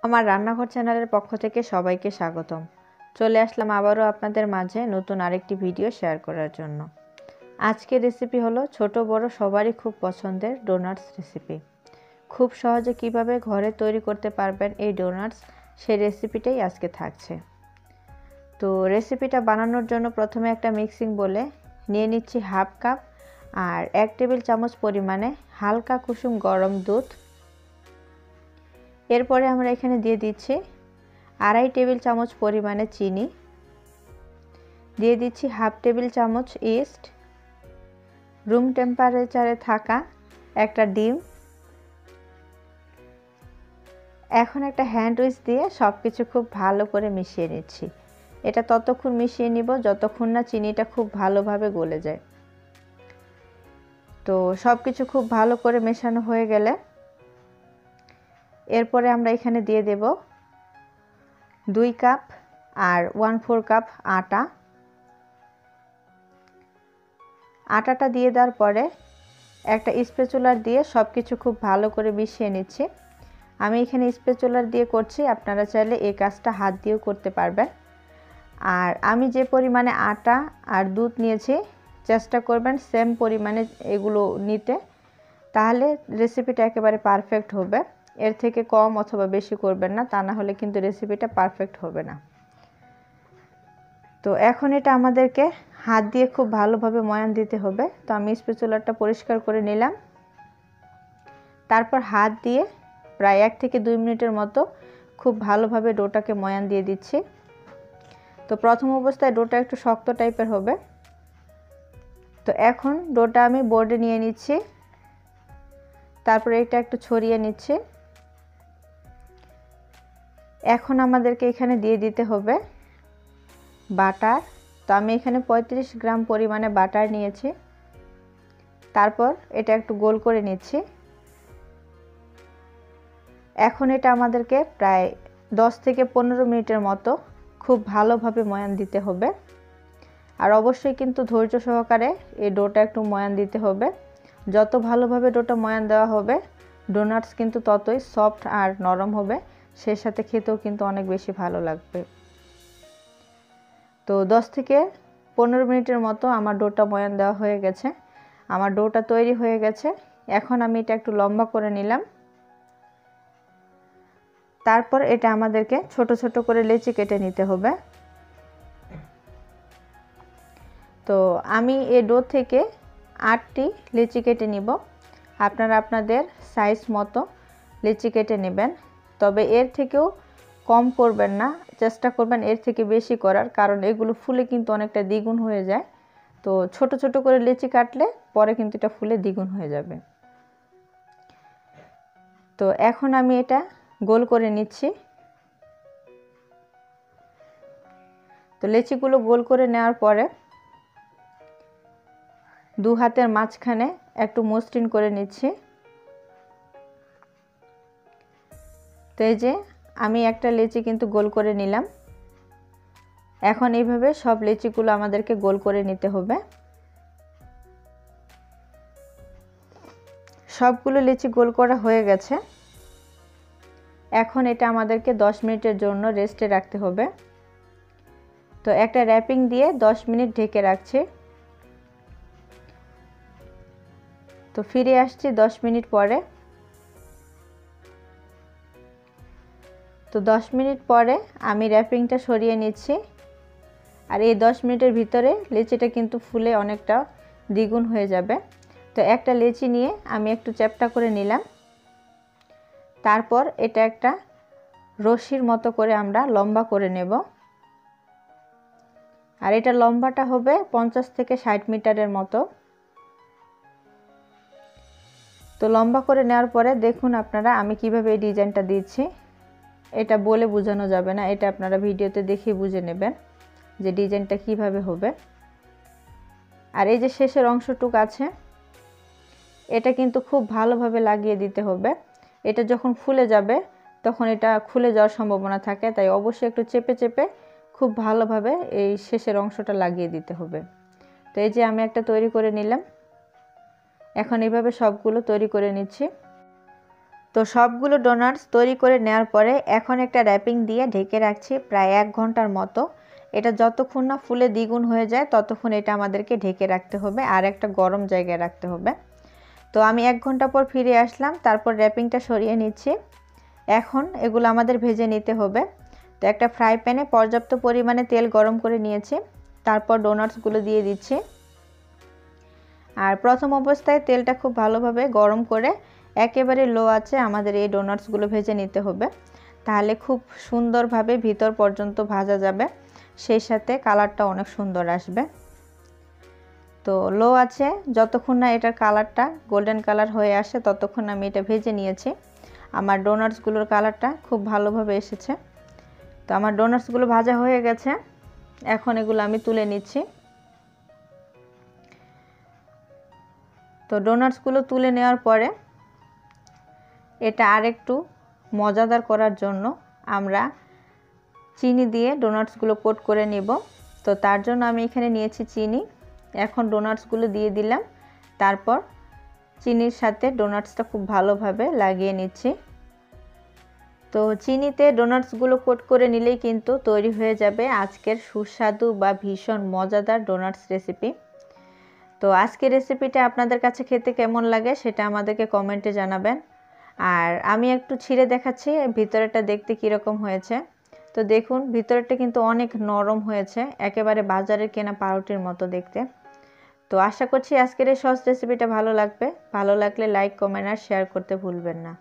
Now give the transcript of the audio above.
আমার রান্নাঘর চ্যানেলের পক্ষ থেকে সবাইকে স্বাগতম। চলে আসলাম আবারও আপনাদের মাঝে নতুন আরেকটি ভিডিও শেয়ার করার জন্য। আজকের রেসিপি হলো ছোট বড় সবারই খুব পছন্দের ডোনাটস রেসিপি। খুব সহজে কিভাবে ঘরে তৈরি করতে পারবেন এই ডোনাটস, সেই রেসিপিটাই আজকে থাকছে। তো রেসিপিটা বানানোর জন্য প্রথমে একটা মিক্সিং বলে নিয়ে নিচ্ছি হাফ কাপ আর 1 টেবিল চামচ পরিমাণে হালকা কুসুম গরম দুধ। এরপরে আমরা এখানে দিয়ে দিচ্ছি 2.5 টেবিল চামচ পরিমাণে চিনি, দিয়ে দিচ্ছি হাফ টেবিল চামচ ইস্ট, রুম টেম্পারেচারে থাকা একটা ডিম। এখন একটা হ্যান্ড উইস্ক দিয়ে সব কিছু খুব ভালো করে মিশিয়ে নিচ্ছি। এটা ততক্ষণ মিশিয়ে নিব যতক্ষণ না চিনিটা খুব ভালোভাবে গলে যায়। তো সব কিছু খুব ভালো করে মেশানো হয়ে গেলে এরপরে আমরা এখানে দিয়ে দেব 2 কাপ আর 1/4 কাপ আটা। আটাটা দিয়ে দেওয়ার পরে একটা স্প্যাচুলার দিয়ে সব কিছু খুব ভালো করে মিশিয়ে নিচ্ছি। আমি এখানে স্প্যাচুলার দিয়ে করছি, আপনারা চাইলে এই কাজটা হাত দিয়েও করতে পারবেন। আর আমি যে পরিমাণে আটা আর দুধ নিয়েছি চেষ্টা করবেন সেম পরিমাণে এগুলো নিতে, তাহলে রেসিপিটা একেবারে পারফেক্ট হবে। এর থেকে কম অথবা বেশি করবেন না, তা না হলে কিন্তু রেসিপিটা পারফেক্ট হবে না। তো এখন এটা আমাদেরকে হাত দিয়ে খুব ভালোভাবে ময়ান দিতে হবে। তো আমি স্প্যাচুলারটা পরিষ্কার করে নিলাম, তারপর হাত দিয়ে প্রায় 1 থেকে 2 মিনিটের মতো খুব ভালোভাবে ডোটাকে ময়ান দিয়ে দিচ্ছি। তো প্রথম অবস্থায় ডোটা একটু শক্ত টাইপের হবে। তো এখন ডোটা আমি বোর্ডে নিয়ে নিচ্ছি, তারপরে এটা একটু ছড়িয়ে নিচ্ছি। এখন আমাদেরকে এখানে দিয়ে দিতে হবে বাটার। তো আমি এখানে 35 গ্রাম পরিমাণে বাটার নিয়েছি। তারপর এটা একটু গোল করে নিচ্ছি। এখন এটা আমাদেরকে প্রায় 10 থেকে 15 মিনিটের মতো খুব ভালোভাবে ময়ান দিতে হবে। আর অবশ্যই কিন্তু ধৈর্য সহকারে এই ডোটা একটু ময়ান দিতে হবে। যত ভালোভাবে ডোটা ময়ান দেওয়া হবে ডোনাটস কিন্তু ততই সফট আর নরম হবে, সেই সাথে খেতেও কিন্তু অনেক বেশি ভালো লাগবে। তো 10 থেকে 15 মিনিটের মতো আমার ডোটা ময়ান দেওয়া হয়ে গেছে। আমার ডোটা তৈরি হয়ে গেছে। এখন আমি এটা একটু লম্বা করে নিলাম। তারপর এটা আমাদেরকে ছোট ছোট করে লেচি কেটে নিতে হবে। তো আমি এই ডো থেকে 8টি লেচি কেটে নিব। আপনারা আপনাদের সাইজ মতো লেচি কেটে নেবেন, তবে এর থেকেও কম করবেন না, চেষ্টা করবেন এর থেকে বেশি করার, কারণ এগুলো ফুলে কিন্তু অনেকটা দ্বিগুণ হয়ে যায়। তো ছোট ছোট করে লেচি কাটলে পরে কিন্তু এটা ফুলে দ্বিগুণ হয়ে যাবে। তো এখন আমি এটা গোল করে নিচ্ছি। তো লেচিগুলো গোল করে নেওয়ার পরে 2 হাতের মাঝখানে একটু মসৃণ করে নিচ্ছি। তো এই যে আমি একটা লেচি কিন্তু গোল করে নিলাম। এখন এইভাবে সব লেচিগুলো আমাদেরকে গোল করে নিতে হবে। সবগুলো লেচি গোল করা হয়ে গেছে। এখন এটা আমাদেরকে 10 মিনিটের জন্য রেস্টে রাখতে হবে। তো একটা র্যাপিং দিয়ে 10 মিনিট ঢেকে রাখছি। তো ফিরে আসছি 10 মিনিট পরে। তো 10 মিনিট পরে আমি র্যাপিংটা সরিয়ে নিচ্ছি। আর এই 10 মিনিটের ভিতরে লেচিটা কিন্তু ফুলে অনেকটা দ্বিগুণ হয়ে যাবে। তো একটা লেচি নিয়ে আমি একটু চ্যাপ্টা করে নিলাম। তারপর এটা একটা রশির মতো করে আমরা লম্বা করে নেব। আর এটা লম্বাটা হবে 50 থেকে 60 মিটারের মতো। তো লম্বা করে নেওয়ার পরে দেখুন আপনারা আমি কিভাবে এই ডিজাইনটা দিচ্ছি। এটা বলে বোঝানো যাবে না, এটা আপনারা ভিডিওতে দেখে বুঝে নেবেন যে ডিজাইনটা কিভাবে হবে। আর এই যে শেষের অংশটুকু আছে এটা কিন্তু খুব ভালোভাবে লাগিয়ে দিতে হবে। এটা যখন ফুলে যাবে তখন এটা খুলে যাওয়ার সম্ভাবনা থাকে, তাই অবশ্যই একটু চেপে চেপে খুব ভালোভাবে এই শেষের অংশটা লাগিয়ে দিতে হবে। তো এই যে আমি একটা তৈরি করে নিলাম। এখন এইভাবে সবগুলো তৈরি করে নিচ্ছি। তো সবগুলো ডোনাটস তৈরি করে নেওয়ার পরে এখন একটা র্যাপিং দিয়ে ঢেকে রাখছি প্রায় 1 ঘন্টার মতো। এটা যতক্ষণ না ফুলে দ্বিগুণ হয়ে যায় ততক্ষণ এটা আমাদেরকে ঢেকে রাখতে হবে আর একটা গরম জায়গায় রাখতে হবে। তো আমি 1 ঘন্টা পর ফিরে আসলাম, তারপর র্যাপিংটা সরিয়ে নিচ্ছি। এখন এগুলো আমাদের ভেজে নিতে হবে। তো একটা ফ্রাই প্যানে পর্যাপ্ত পরিমাণে তেল গরম করে নিয়েছি, তারপর ডোনাটসগুলো দিয়ে দিচ্ছি। আর প্রথম অবস্থায় তেলটা খুব ভালোভাবে গরম করে একেবারে লো আঁচে আমাদের এই ডোনাটসগুলো ভেজে নিতে হবে, তাহলে খুব সুন্দরভাবে ভিতর পর্যন্ত ভাজা যাবে, সেই সাথে কালারটা অনেক সুন্দর আসবে। তো লো আছে যতক্ষণ না এটার কালারটা গোল্ডেন কালার হয়ে আসে ততক্ষণ আমি এটা ভেজে নিয়েছি। আমার ডোনাটসগুলোর কালারটা খুব ভালোভাবে এসেছে। তো আমার ডোনাটসগুলো ভাজা হয়ে গেছে, এখন এগুলো আমি তুলে নিচ্ছি। তো ডোনাটসগুলো তুলে নেওয়ার পরে এটা আরেকটু মজাদার করার জন্য আমরা চিনি দিয়ে ডোনাটসগুলো কোট করে নেব। তো তার জন্য আমি এখানে নিয়েছি চিনি। এখন ডোনাটসগুলো দিয়ে দিলাম, তারপর চিনির সাথে ডোনাটসটা খুব ভালোভাবে লাগিয়ে নিচ্ছি। তো চিনিতে ডোনাটসগুলো কোট করে নিলেই কিন্তু তৈরি হয়ে যাবে আজকের সুস্বাদু বা ভীষণ মজাদার ডোনাটস রেসিপি। তো আজকের রেসিপিটা আপনাদের কাছে খেতে কেমন লাগে সেটা আমাদেরকে কমেন্টে জানাবেন। আর আমি একটু ছিঁড়ে দেখাচ্ছি ভিতরেটা দেখতে কীরকম হয়েছে। তো দেখুন ভিতরেরটা কিন্তু অনেক নরম হয়েছে, একেবারে বাজারের কেনা পাউরুটির মতো দেখতে। তো আশা করছি আজকের এই সহজ রেসিপিটা ভালো লাগবে। ভালো লাগলে লাইক, কমেন্ট আর শেয়ার করতে ভুলবেন না।